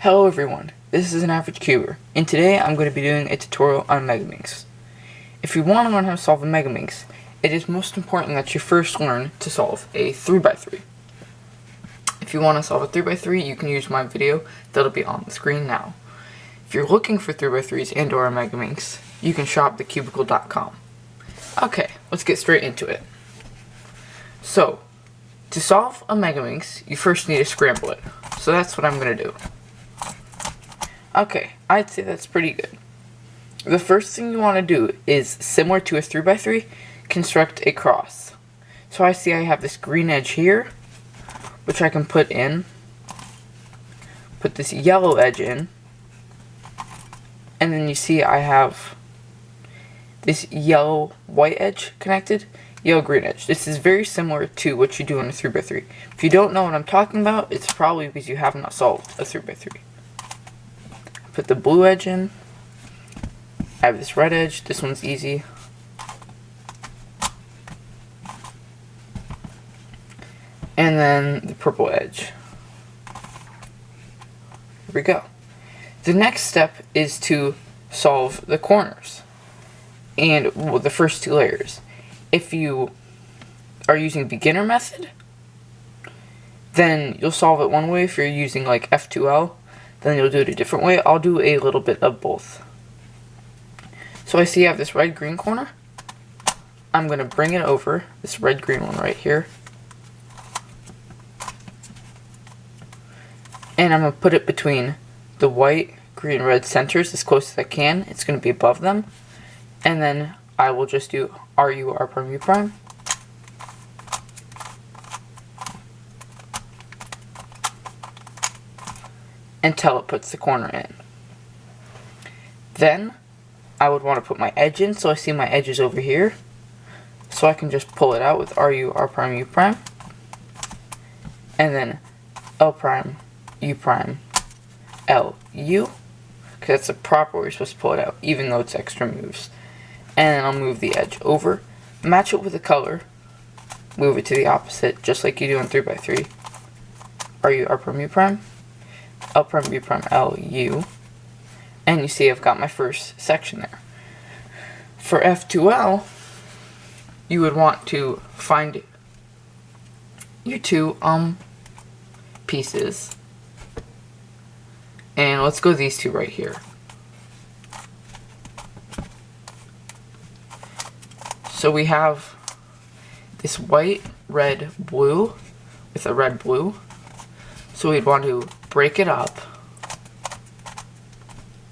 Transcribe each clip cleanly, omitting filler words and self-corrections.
Hello everyone, this is an average cuber, and today I'm going to be doing a tutorial on Megaminx. If you want to learn how to solve a Megaminx, it is most important that you first learn to solve a 3x3. If you want to solve a 3x3, you can use my video that'll be on the screen now. If you're looking for 3x3s and or a Megaminx, you can shop thecubicle.com. Okay, let's get straight into it. So, to solve a Megaminx, you first need to scramble it. So that's what I'm going to do. Okay, I'd say that's pretty good. The first thing you want to do is, similar to a 3x3, construct a cross. So I see I have this green edge here, which I can put in. Put this yellow edge in. And then you see I have this yellow-white edge connected, yellow-green edge. This is very similar to what you do in a 3x3. If you don't know what I'm talking about, it's probably because you have not solved a 3x3. Put the blue edge in. I have this red edge. This one's easy. And then the purple edge. Here we go. The next step is to solve the corners and the first two layers. If you are using beginner method, then you'll solve it one way. If you're using like F2L, then you'll do it a different way. I'll do a little bit of both. So I see I have this red-green corner. I'm going to bring it over, this red-green one right here. And I'm going to put it between the white, green, red centers as close as I can. It's going to be above them. And then I will just do RU, R prime, U prime. Until it puts the corner in. Then I would want to put my edge in, so I see my edge is over here. So I can just pull it out with RU, R prime, U prime. And then L prime, U prime, L, U. Because that's the proper way you're supposed to pull it out, even though it's extra moves. And then I'll move the edge over, match it with the color, move it to the opposite, just like you do in 3x3. RU, R prime, U prime. L prime, U prime, L, U. And you see I've got my first section there. For F2L, you would want to find your two pieces. And let's go these two right here. So we have this white, red, blue with a red, blue. So we'd want to break it up.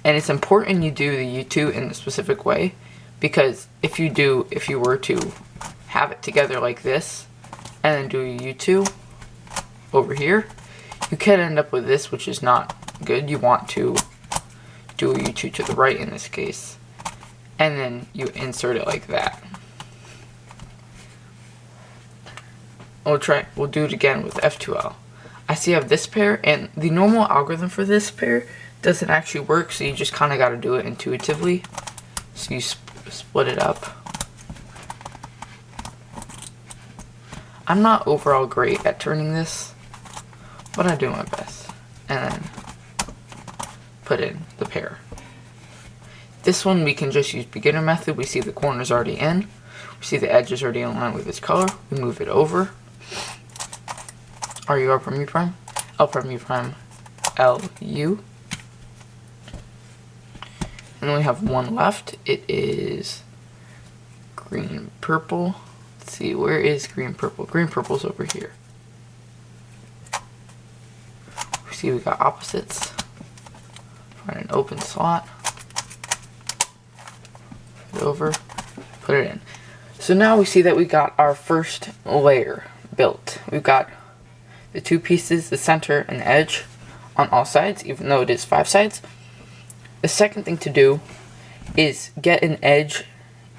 And it's important you do the U2 in a specific way, because if you were to have it together like this and then do a U2 over here, you can end up with this, which is not good. You want to do a U2 to the right in this case, and then you insert it like that. We'll do it again with F2L. I see I have this pair, and the normal algorithm for this pair doesn't actually work, so you just kind of got to do it intuitively. So you split it up. I'm not overall great at turning this, but I do my best. And then put in the pair. This one we can just use beginner method. We see the corner's already in. We see the edge is already in line with this color. We move it over. RU, R prime, U prime, L prime, U prime, L, U. And then we have one left. It is green, purple. Let's see, where is green, purple? Green, purple's over here. We see we got opposites. Find an open slot. Put it over, put it in. So now we see that we got our first layer built. We've got the two pieces, the center and the edge on all sides, even though it is 5 sides. The second thing to do is get an edge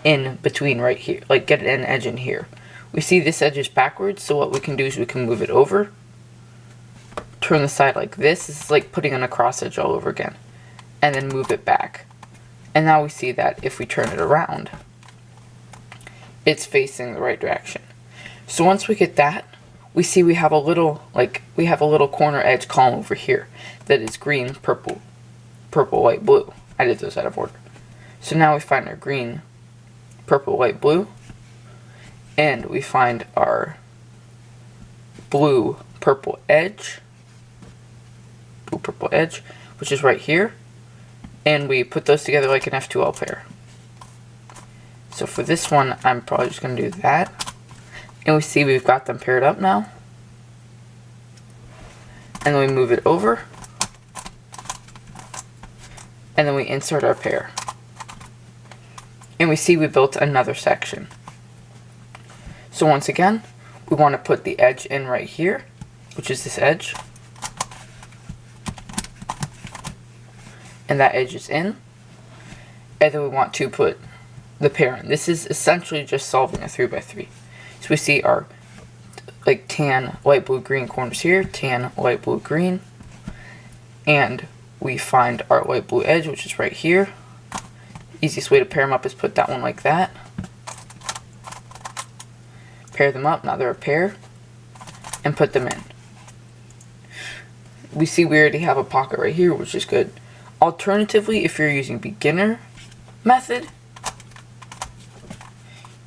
in between right here, like get an edge in here. We see this edge is backwards, so what we can do is we can move it over, turn the side like this. This is like putting in a cross edge all over again, and then move it back. And now we see that if we turn it around, it's facing the right direction. So once we get that, we see we have a little corner edge column over here that is green, purple, white, blue. I did those out of order. So now we find our green, purple, white, blue, and we find our blue, purple edge, which is right here, and we put those together like an F2L pair. So for this one, I'm probably just going to do that. And we see we've got them paired up now. And then we move it over. And then we insert our pair. And we see we built another section. So once again, we want to put the edge in right here, which is this edge. And that edge is in. And then we want to put the pair in. This is essentially just solving a 3x3. So we see our like tan, light blue, green corners here, tan, light blue, green. And we find our light blue edge, which is right here. Easiest way to pair them up is put that one like that. Pair them up, now they're a pair. And put them in. We see we already have a pocket right here, which is good. Alternatively, if you're using beginner method,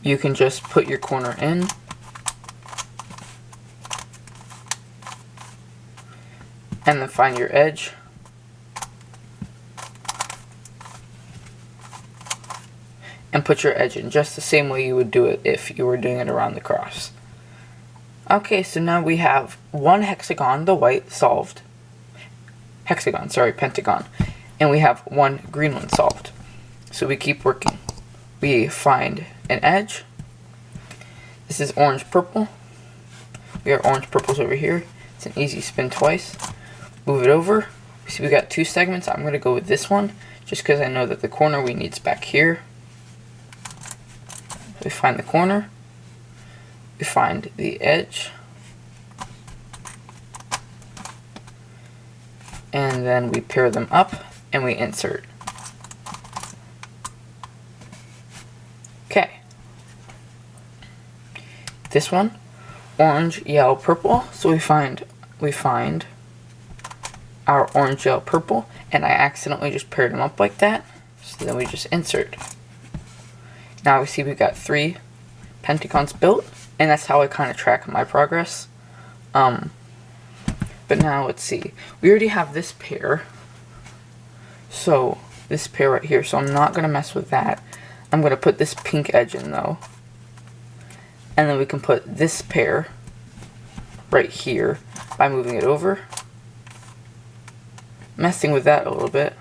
you can just put your corner in. And then find your edge. And put your edge in just the same way you would do it if you were doing it around the cross. Okay, so now we have one hexagon, the white, solved. Pentagon. And we have one green one solved. So we keep working. We find an edge. This is orange purple. We have orange purples over here. It's an easy spin twice. Move it over. See we got two segments. I'm going to go with this one just because I know that the corner we need is back here. We find the corner. We find the edge. And then we pair them up and we insert. Okay. This one, orange, yellow, purple. So we find our orange, yellow, purple, and I accidentally just paired them up like that. So then we just insert. Now we see we've got 3 pentagons built, and that's how I kind of track my progress. But now let's see. We already have this pair. So this pair right here. So I'm not going to mess with that. I'm going to put this pink edge in though. And then we can put this pair right here by moving it over. Messing with that a little bit.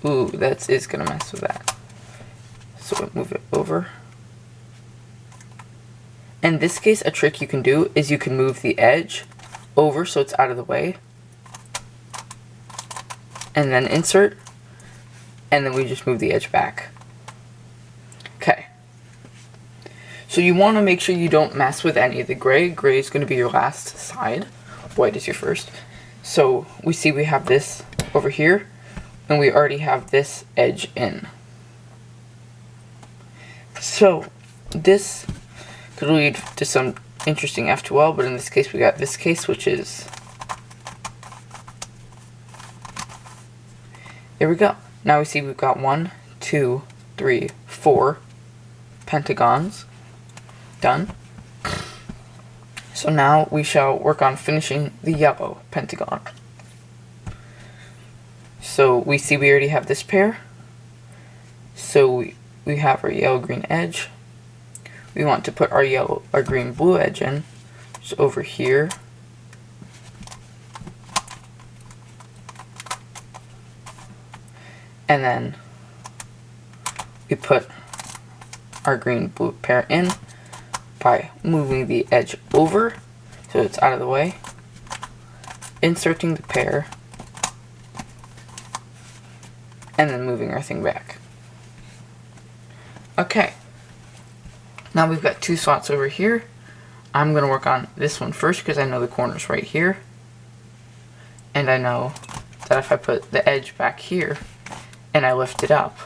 Ooh, that is going to mess with that. So we'll move it over. In this case, a trick you can do is you can move the edge over so it's out of the way. And then insert. And then we just move the edge back. Okay. So you want to make sure you don't mess with any of the gray. Gray is going to be your last side. White is your first. So we see we have this over here. And we already have this edge in. So this could lead to some interesting F2L, but in this case we got this case, which is, there we go. Now we see we've got 1, 2, 3, 4 pentagons done. So now we shall work on finishing the yellow pentagon. So we see we already have this pair. So we have our yellow-green edge. We want to put our green-blue edge in, just over here. And then we put our green-blue pair in by moving the edge over so it's out of the way, inserting the pair, and then moving our thing back. Okay. Now we've got 2 slots over here. I'm going to work on this one first because I know the corner's right here. And I know that if I put the edge back here and I lift it up,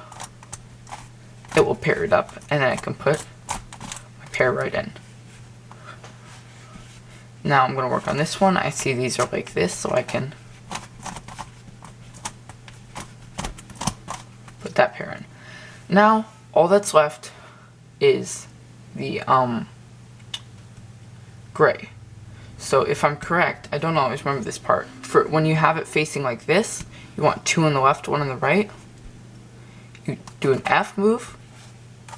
it will pair it up. And then I can put my pair right in. Now I'm going to work on this one. I see these are like this, so I can put that pair in. Now, all that's left is the gray. So if I'm correct, I don't always remember this part. For when you have it facing like this, you want 2 on the left, 1 on the right. You do an F move,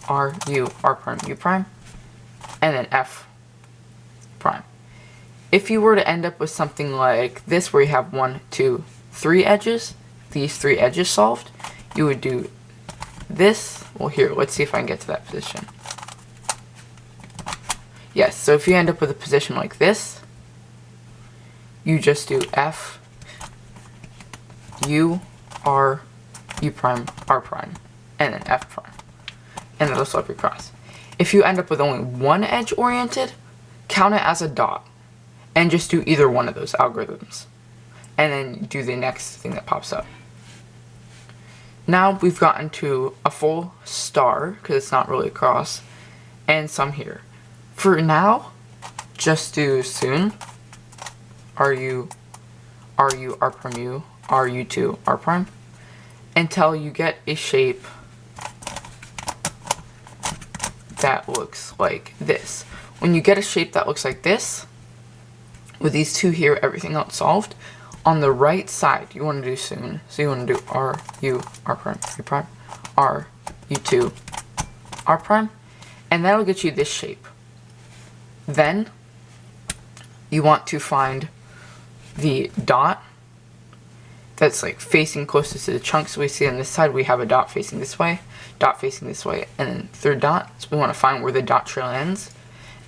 R, U, R prime, U prime, and then F prime. If you were to end up with something like this, where you have 1, 2, 3 edges, these 3 edges solved, you would do this. Well, here, let's see if I can get to that position. Yes, so if you end up with a position like this, you just do F, U, R, U prime, R prime, and then F prime. And that'll solve your cross. If you end up with only one edge oriented, count it as a dot. And just do either one of those algorithms. And then do the next thing that pops up. Now we've gotten to a full star, because it's not really a cross, and some here. For now, just do soon, RU, R prime U, RU2, R prime, until you get a shape that looks like this. When you get a shape that looks like this, with these 2 here, everything else solved, on the right side, you want to do soon. So you want to do R, U, R prime, U prime, R, U2, R prime, and that'll get you this shape. Then, you want to find the dot that's like facing closest to the chunk. So we see on this side, we have a dot facing this way, and then 3rd dot. So we want to find where the dot trail ends,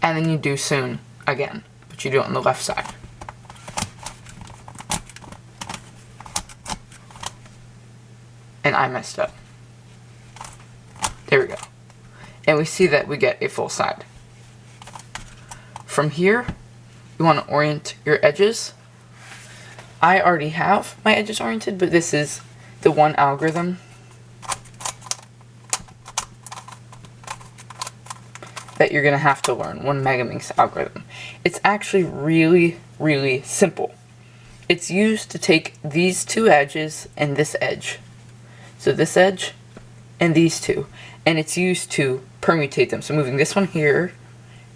and then you do soon again. But you do it on the left side. And I messed up. There we go. And we see that we get a full side. From here, you want to orient your edges. I already have my edges oriented, but this is the one algorithm that you're going to have to learn, one Megaminx algorithm. It's actually really, really simple. It's used to take these 2 edges and this edge. So this edge and these 2. And it's used to permutate them. So moving this one here,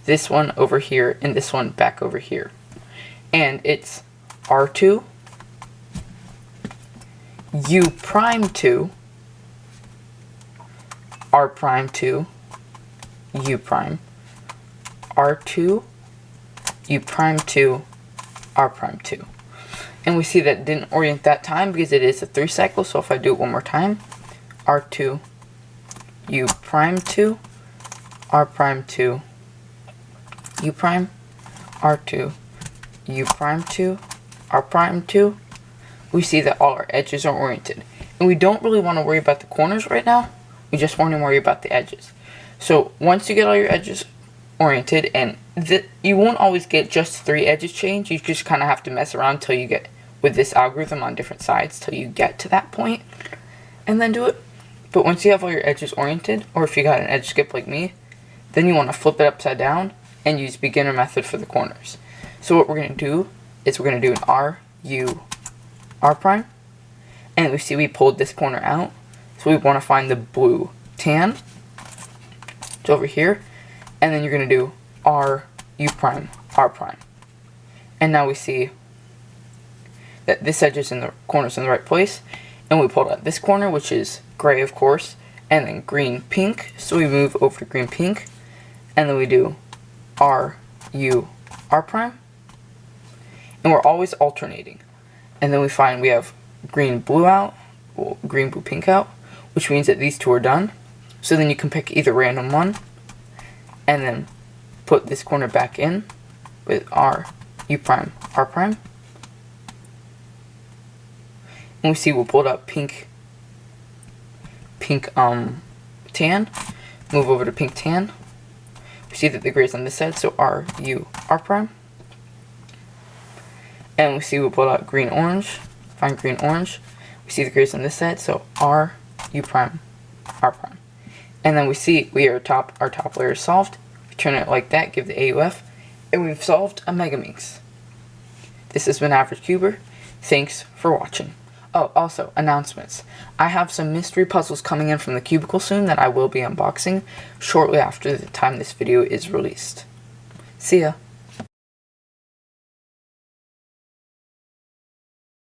this one over here, and this one back over here. And it's R2, U prime 2, R prime 2, U prime, R2, U prime 2, R prime 2. And we see that it didn't orient that time because it is a 3 cycle, so if I do it one more time, R2, U prime 2, R prime 2, U prime, R2, U prime 2, R prime 2, we see that all our edges are oriented. And we don't really want to worry about the corners right now, we just want to worry about the edges. So once you get all your edges oriented, and you won't always get just 3 edges changed, you just kind of have to mess around until you get with this algorithm on different sides till you get to that point, and then do it. But once you have all your edges oriented, or if you got an edge skip like me, then you want to flip it upside down and use beginner method for the corners. So what we're going to do is we're going to do an R, U, R prime, and we see we pulled this corner out, so we want to find the blue tan. It's over here, and then you're going to do R, U prime, R prime. And now we see that this edge is in the corner's in the right place, and we pulled out this corner, which is gray, of course, and then green, pink, so we move over to green, pink, and then we do R, U, R prime, and we're always alternating. And then we find we have green, blue out, well, green, blue, pink out, which means that these 2 are done. So then you can pick either random one, and then put this corner back in with R, U prime, R prime. And we see we pulled up pink, tan, move over to pink, tan. We see that the gray is on this side, so R, U, R prime. And we see we pulled out green, orange, find green, orange. We see the gray is on this side, so R, U prime, R prime. And then we see our top layer is solved. We turn it like that, give the AUF, And we've solved a Megaminx. This has been Average Cuber. Thanks for watching. Oh, also, announcements. I have some mystery puzzles coming in from the cubicle soon that I will be unboxing shortly after the time this video is released. See ya.